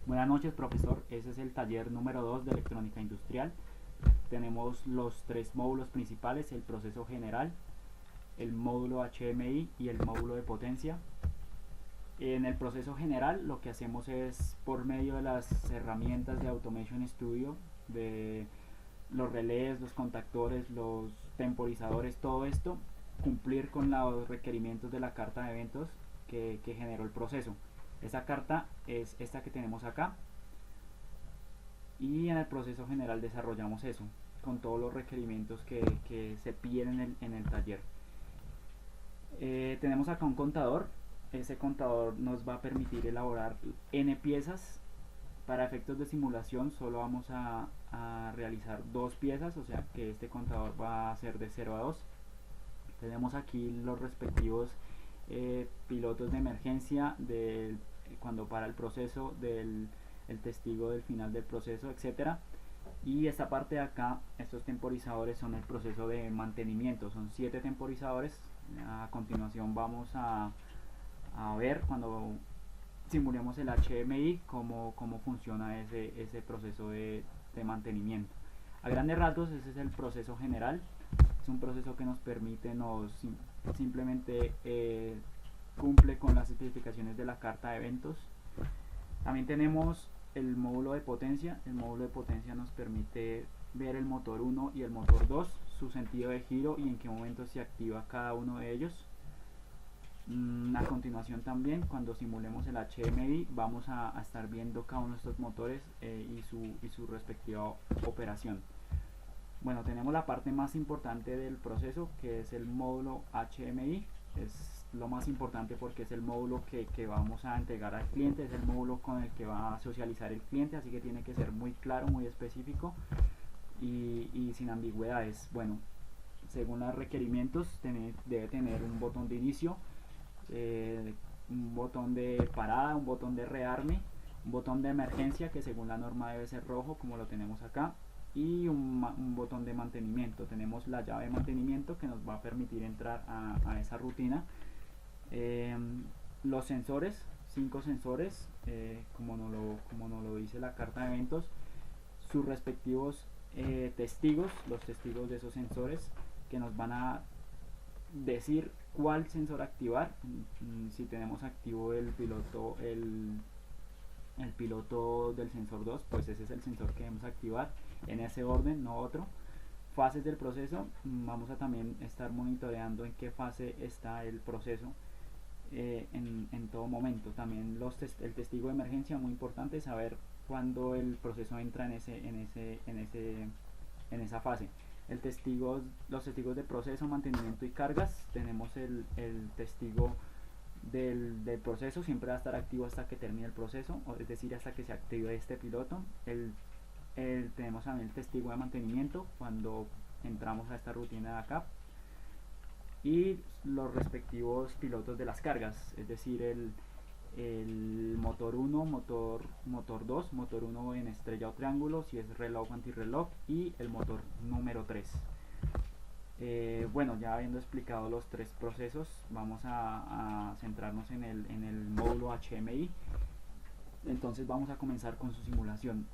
Buenas noches, profesor. Ese es el taller número 2 de electrónica industrial. Tenemos los tres módulos principales: el proceso general, el módulo HMI y el módulo de potencia. En el proceso general lo que hacemos es, por medio de las herramientas de Automation Studio, de los relés, los contactores, los temporizadores, todo esto, cumplir con los requerimientos de la carta de eventos que generó el proceso. Esa carta es esta que tenemos acá, y en el proceso general desarrollamos eso con todos los requerimientos que se piden en el taller. Tenemos acá un contador. Ese contador nos va a permitir elaborar n piezas. Para efectos de simulación solo vamos a realizar 2 piezas, o sea que este contador va a ser de 0 a 2. Tenemos aquí los respectivos pilotos de emergencia cuando para el proceso, el testigo del final del proceso, etcétera. Y esta parte de acá, estos temporizadores son el proceso de mantenimiento, son 7 temporizadores. A continuación vamos a ver, cuando simulemos el HMI, cómo funciona ese proceso de mantenimiento. A grandes rasgos, ese es el proceso general. Es un proceso que nos permite, simplemente cumple con las especificaciones de la carta de eventos. También tenemos el módulo de potencia. El módulo de potencia nos permite ver el motor 1 y el motor 2, su sentido de giro y en qué momento se activa cada uno de ellos. A continuación también, cuando simulemos el HMI, vamos a estar viendo cada uno de estos motores y su respectiva operación. Bueno, tenemos la parte más importante del proceso, que es el módulo HMI. Es lo más importante porque es el módulo que vamos a entregar al cliente, es el módulo con el que va a socializar el cliente, así que tiene que ser muy claro, muy específico y sin ambigüedades. Bueno, según los requerimientos, debe tener un botón de inicio, un botón de parada, un botón de rearme, un botón de emergencia que según la norma debe ser rojo, como lo tenemos acá, y un botón de mantenimiento. Tenemos la llave de mantenimiento que nos va a permitir entrar a esa rutina. Los sensores, 5 sensores, como nos lo dice la carta de eventos, sus respectivos testigos, los testigos de esos sensores, que nos van a decir cuál sensor activar. Si tenemos activo el piloto del sensor 2, pues ese es el sensor que debemos activar en ese orden, no otro. Fases del proceso, vamos a también estar monitoreando en qué fase está el proceso en todo momento. También el testigo de emergencia, muy importante saber cuando el proceso entra en esa fase. Los testigos de proceso, mantenimiento y cargas. Tenemos el testigo del proceso, siempre va a estar activo hasta que termine el proceso, es decir, hasta que se active este piloto. Tenemos también el testigo de mantenimiento cuando entramos a esta rutina de acá, y los respectivos pilotos de las cargas, es decir, el motor 1, motor 2, motor 1 en estrella o triángulo, si es reloj o antirreloj, y el motor número 3. Bueno, ya habiendo explicado los 3 procesos, vamos a centrarnos en el módulo HMI. Entonces vamos a comenzar con su simulación.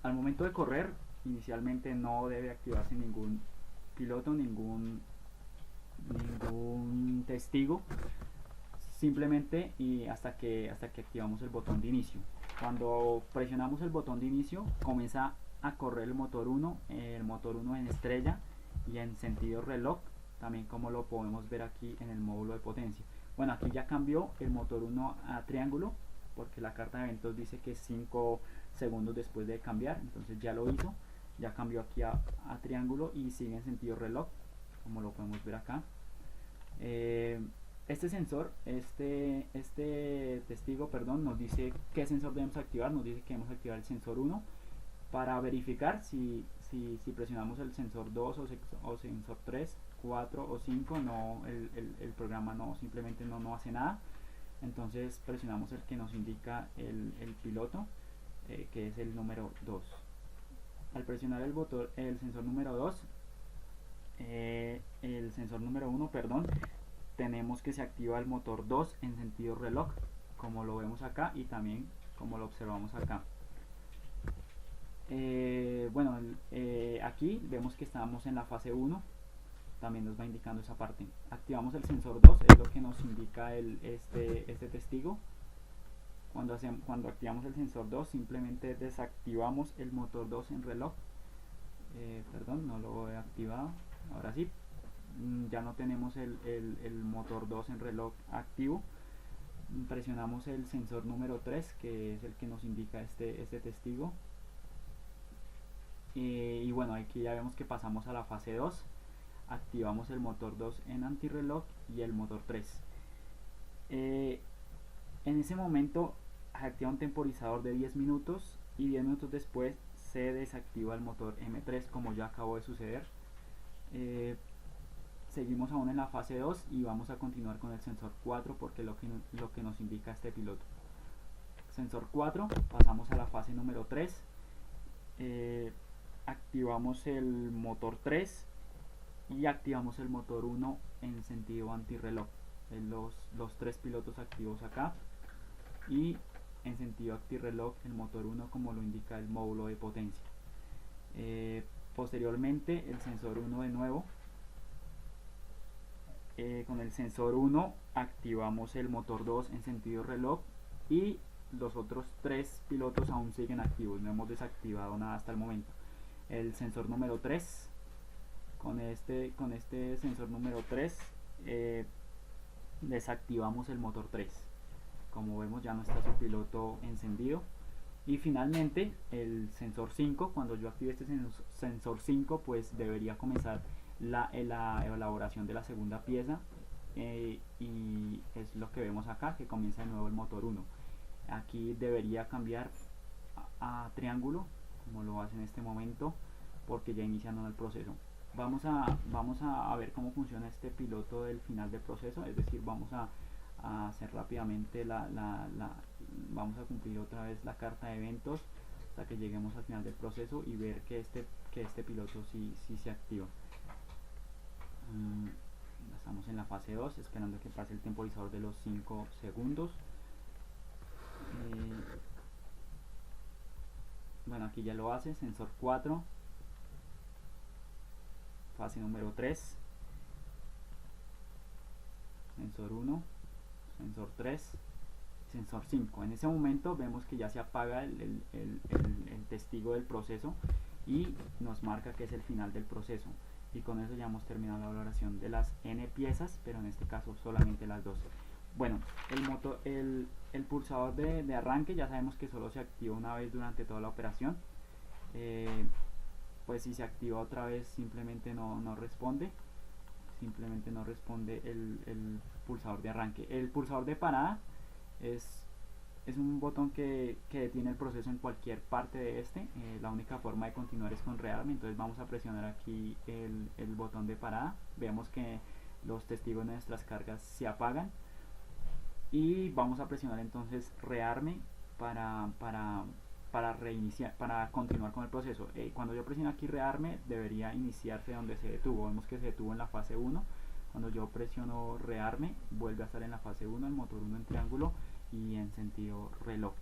Al momento de correr, inicialmente no debe activarse ningún piloto, ningún testigo, simplemente y hasta que activamos el botón de inicio. Cuando presionamos el botón de inicio, comienza a correr el motor 1 en estrella y en sentido reloj, también como lo podemos ver aquí en el módulo de potencia. Bueno, aquí ya cambió el motor 1 a triángulo, porque la carta de eventos dice que 5 segundos después de cambiar, entonces ya lo hizo, ya cambió aquí a triángulo y sigue en sentido reloj, como lo podemos ver acá. Este testigo, nos dice qué sensor debemos activar. Nos dice que debemos activar el sensor 1 para verificar si presionamos el sensor 2 o sensor 3, 4 o 5, el programa simplemente no hace nada. Entonces presionamos el que nos indica el piloto, que es el número 2. Al presionar el sensor número 2, el sensor número 1, tenemos que se activa el motor 2 en sentido reloj, como lo vemos acá y también como lo observamos acá. Bueno, aquí vemos que estamos en la fase 1, también nos va indicando esa parte. Activamos el sensor 2, es lo que nos indica este testigo. Cuando activamos el sensor 2, simplemente desactivamos el motor 2 en reloj. Perdón, no lo he activado. Ahora sí, ya no tenemos el motor 2 en reloj activo. Presionamos el sensor número 3, que es el que nos indica este testigo. Y bueno, aquí ya vemos que pasamos a la fase 2. Activamos el motor 2 en antirreloj y el motor 3. En ese momento activa un temporizador de 10 minutos y 10 minutos después se desactiva el motor M3, como ya acabó de suceder. Seguimos aún en la fase 2 y vamos a continuar con el sensor 4 porque es lo que nos indica este piloto. Sensor 4, pasamos a la fase número 3. Activamos el motor 3 y activamos el motor 1 en sentido antirreloj. Los tres pilotos activos acá, y en sentido antirreloj el motor 1 como lo indica el módulo de potencia. Posteriormente el sensor 1 de nuevo. Con el sensor 1 activamos el motor 2 en sentido reloj y los otros tres pilotos aún siguen activos, no hemos desactivado nada hasta el momento. El sensor número 3, con este sensor número 3 desactivamos el motor 3. Como vemos, ya no está su piloto encendido. Y finalmente el sensor 5, cuando yo active este sensor 5, pues debería comenzar la elaboración de la segunda pieza, y es lo que vemos acá, que comienza de nuevo el motor 1. Aquí debería cambiar a triángulo, como lo hace en este momento, porque ya iniciando el proceso. Vamos a ver cómo funciona este piloto del final del proceso, es decir, vamos a hacer rápidamente vamos a cumplir otra vez la carta de eventos hasta que lleguemos al final del proceso y ver que este piloto sí se activa. Estamos en la fase 2 esperando que pase el temporizador de los 5 segundos. Bueno, aquí ya lo hace. Sensor 4, fase número 3, sensor 1, sensor 3, sensor 5. En ese momento vemos que ya se apaga el testigo del proceso y nos marca que es el final del proceso. Y con eso ya hemos terminado la valoración de las n piezas, pero en este caso solamente las dos. Bueno, el pulsador de arranque ya sabemos que solo se activa una vez durante toda la operación. Pues si se activa otra vez simplemente no responde. Simplemente no responde el pulsador de arranque. El pulsador de parada es un botón que detiene el proceso en cualquier parte de este. La única forma de continuar es con rearme, entonces vamos a presionar aquí el botón de parada. Vemos que los testigos de nuestras cargas se apagan y vamos a presionar entonces rearme para reiniciar, para continuar con el proceso. Cuando yo presiono aquí rearme, debería iniciarse donde se detuvo. Vemos que se detuvo en la fase 1. Cuando yo presiono rearme, vuelve a estar en la fase 1, el motor 1 en triángulo y en sentido reloj.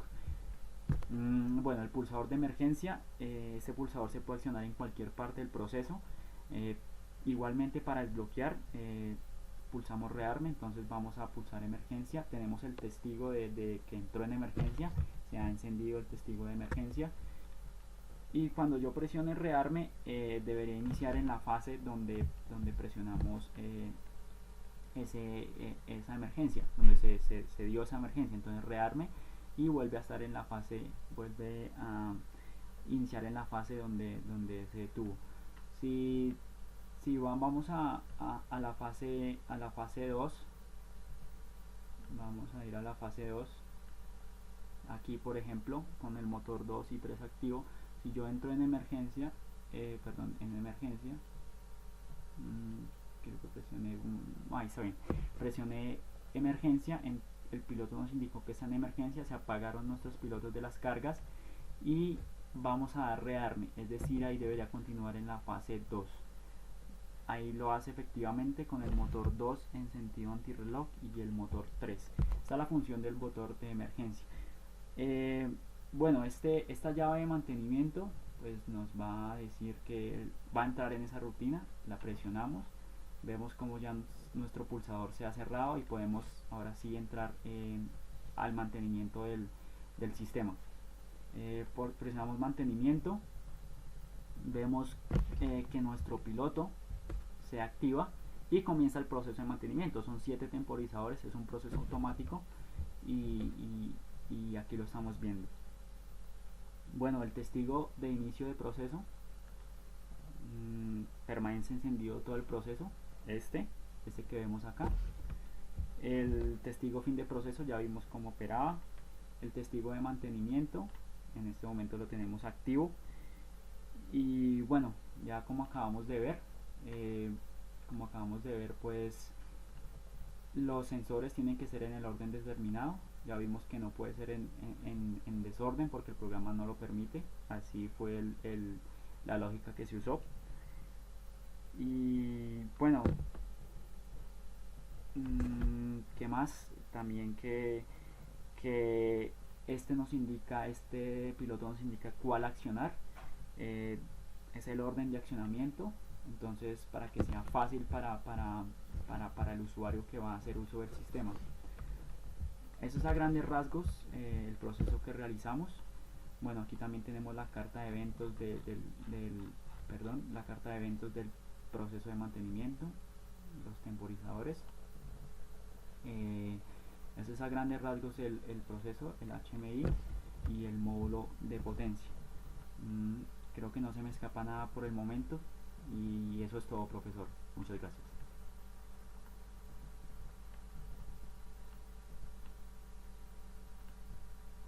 Bueno, el pulsador de emergencia, este pulsador se puede accionar en cualquier parte del proceso. Igualmente para desbloquear, pulsamos rearme, entonces vamos a pulsar emergencia. Tenemos el testigo de que entró en emergencia, se ha encendido el testigo de emergencia. Y cuando yo presione rearme, debería iniciar en la fase donde presionamos esa emergencia, donde se dio esa emergencia. Entonces rearme y vuelve a estar en la fase, vuelve a iniciar en la fase donde se detuvo. Si vamos a la fase 2, vamos a ir a la fase 2. Aquí por ejemplo con el motor 2 y 3 activo, si yo entro en emergencia, creo que presioné emergencia, el piloto nos indicó que está en emergencia, se apagaron nuestros pilotos de las cargas y vamos a dar rearme, es decir, ahí debería continuar en la fase 2. Ahí lo hace efectivamente con el motor 2 en sentido antirreloj y el motor 3. Esta es la función del motor de emergencia. Bueno, esta llave de mantenimiento pues nos va a decir que va a entrar en esa rutina, la presionamos, vemos como ya nuestro pulsador se ha cerrado y podemos ahora sí entrar al mantenimiento del sistema. Presionamos mantenimiento, vemos que nuestro piloto se activa y comienza el proceso de mantenimiento. Son 7 temporizadores, es un proceso automático y aquí lo estamos viendo. Bueno, el testigo de inicio de proceso permanece encendido todo el proceso, este que vemos acá. El testigo fin de proceso ya vimos cómo operaba. El testigo de mantenimiento en este momento lo tenemos activo. Y bueno, ya como acabamos de ver, pues los sensores tienen que ser en el orden determinado. Ya vimos que no puede ser en desorden porque el programa no lo permite. Así fue la lógica que se usó. Y bueno, ¿qué más? También que este piloto nos indica cuál accionar. Es el orden de accionamiento, entonces para que sea fácil para el usuario que va a hacer uso del sistema. Eso es a grandes rasgos el proceso que realizamos. Bueno, aquí también tenemos la carta de eventos la carta de eventos del proceso de mantenimiento, los temporizadores. Eso es a grandes rasgos el proceso, el HMI y el módulo de potencia. Creo que no se me escapa nada por el momento y eso es todo, profesor. Muchas gracias.